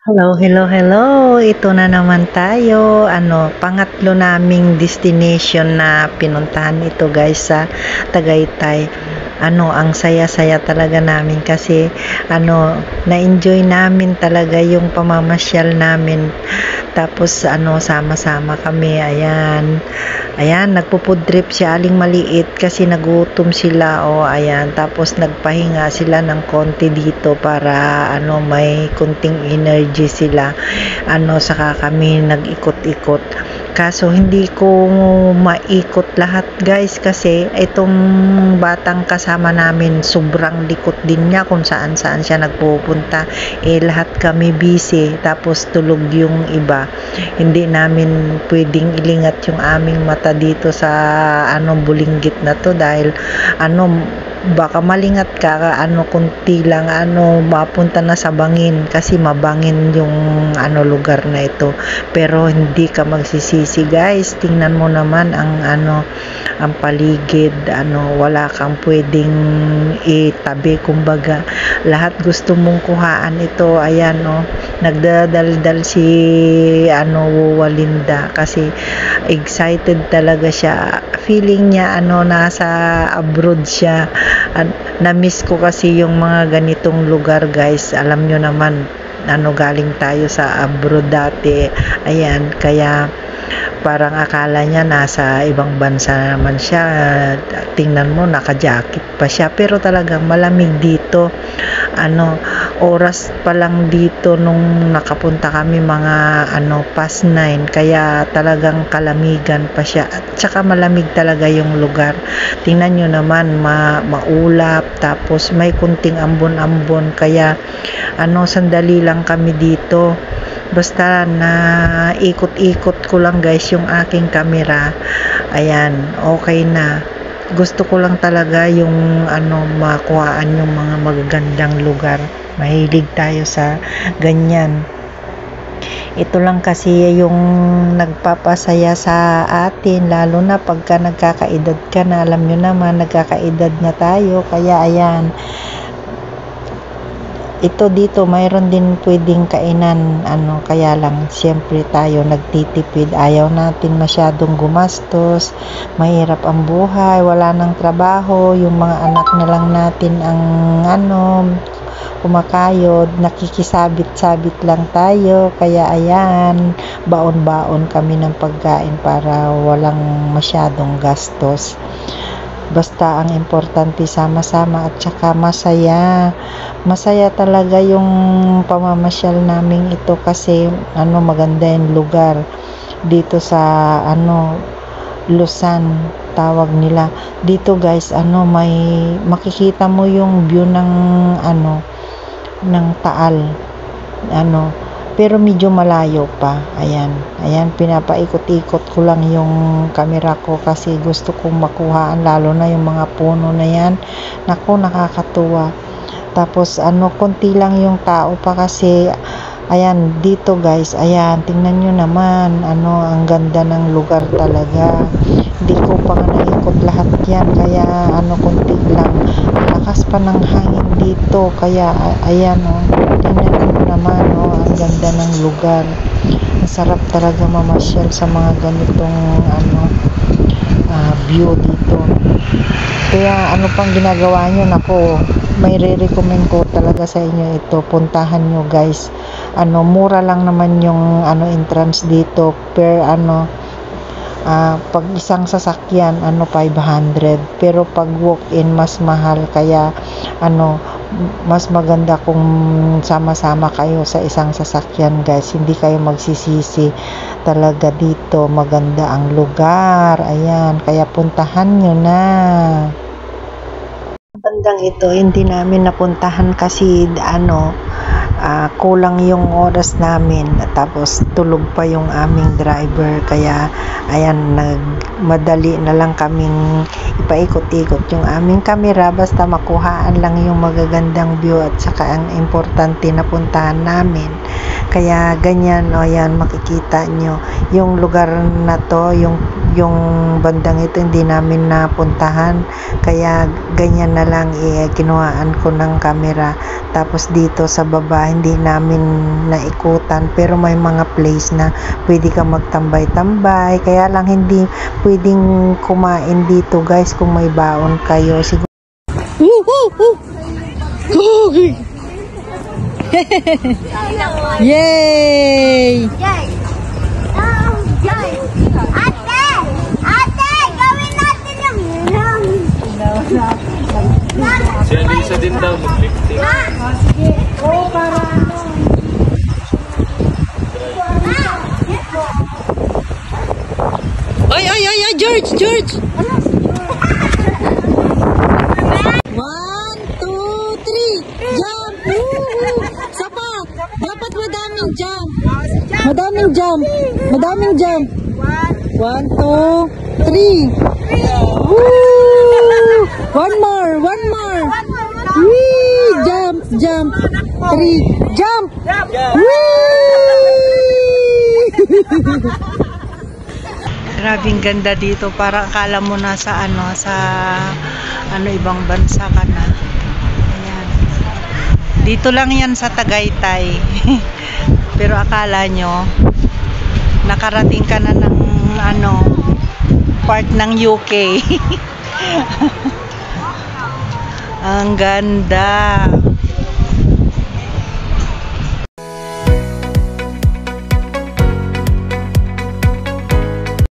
Hello, hello, hello. Ito na naman tayo. Pangatlo naming destination na pinuntahan ito guys sa Tagaytay. Ang saya-saya talaga namin kasi na-enjoy namin talaga yung pamamasyal namin. Tapos sama-sama kami. Ayan. Ayan, nagpo-food trip si Aling Maliit kasi nagutom sila. O ayan, tapos nagpahinga sila ng konti dito para may kunting energy sila. Saka kami nag-ikot-ikot. Kaso hindi ko maikot lahat guys kasi itong batang kasama namin sobrang likot din niya kung saan saan siya nagpupunta. Lahat kami busy tapos tulog yung iba. Hindi namin pwedeng ilingat yung aming mata dito sa bulinggit na to dahil baka malingat ka kunti lang mapunta na sa bangin kasi mabangin yung lugar na ito, pero hindi ka magsisisi guys. Tingnan mo naman ang paligid, wala kang pwedeng itabi, kumbaga lahat gusto mong kuhaan ito. Ayan nagdadaldal si Walinda kasi excited talaga siya, feeling niya nasa abroad siya. Na-miss ko kasi yung mga ganitong lugar guys. Alam nyo naman galing tayo sa abroad dati. Ayan, kaya parang akala niya nasa ibang bansa naman siya. Tingnan mo, naka-jacket pa siya, pero talagang malamig dito. Oras pa lang dito nung nakapunta kami mga past 9, kaya talagang kalamigan pa siya at saka malamig talaga yung lugar. Tingnan nyo naman, maulap, tapos may kunting ambon-ambon, kaya sandali lang kami dito. Basta na ikot-ikot ko lang guys yung aking camera. Ayan, okay na. Gusto ko lang talaga yung makuhaan yung mga magagandang lugar. Mahilig tayo sa ganyan. Ito lang kasi yung nagpapasaya sa atin, lalo na pagka nagkakaedad ka na. Alam nyo naman, nagkakaedad na tayo, kaya ayan. Ito dito mayroon din pwedeng kainan, kaya lang siyempre tayo nagtitipid, ayaw natin masyadong gumastos, mahirap ang buhay, wala nang trabaho, yung mga anak na lang natin ang kumakayod, nakikisabit-sabit lang tayo, kaya ayan, baon-baon kami ng pagkain para walang masyadong gastos. Basta ang importante sama-sama at saka masaya. Masaya talaga yung pamamasyal namin ito kasi maganda yung lugar dito sa Luzon tawag nila. Dito guys, may makikita mo yung view ng ng Taal. Pero medyo malayo pa. Ayan, pinapaikot-ikot ko lang yung camera ko kasi gusto kong makuhaan, lalo na yung mga puno na yan. Naku, nakakatuwa. Tapos konti lang yung tao pa kasi ayan, dito guys, ayan, tingnan nyo naman, ang ganda ng lugar talaga. Hindi ko pa nga naikot lahat yan, kaya konti lang. Lakas pa ng hangin dito, kaya ayan tingnan nyo naman ang ganda ng lugar. Ang sarap talaga mamasyal sa mga ganitong view dito. Kaya pang ginagawa nyo, nako, may re-recommend ko talaga sa inyo ito, puntahan nyo guys. Mura lang naman yung entrance dito per pag isang sasakyan 500, pero pag walk-in mas mahal, kaya mas maganda kung sama-sama kayo sa isang sasakyan guys, hindi kayo magsisisi talaga. Dito maganda ang lugar, ayan, kaya puntahan nyo na. Bandang ito hindi namin napuntahan kasi kulang yung oras namin, tapos tulog pa yung aming driver, kaya ayan, madali na lang kaming ipaikot-ikot yung aming camera, basta makuhaan lang yung magagandang view. At saka ang importante na puntahan namin Kaya ganyan, o yan, makikita nyo. Yung lugar na to, yung bandang ito, hindi namin napuntahan. Kaya ganyan na lang, kinuhaan ko ng camera. Tapos dito sa baba, hindi namin naikutan. Pero may mga place na pwede ka magtambay-tambay. Kaya lang hindi pwedeng kumain dito guys kung may baon kayo. Siguro Yay! Yay! Yay! Ate! Ate! Gawin natin yung yun! Si Alisa din daw mag-lifting. Sige. Oo, para ano. Ay, George! 1, 2, 3, jump! Woohoo! Sapa! Dapat madaming jump! Madaming jump! 1, 2, 3! Woo! One more! Wee! Jump! 3, jump! Wee! Grabing ganda dito, parang akala mo na sa ibang bansa ka na. Ayan. Dito lang yan sa Tagaytay. Pero akala nyo nakarating ka na ng part ng UK. Ang ganda.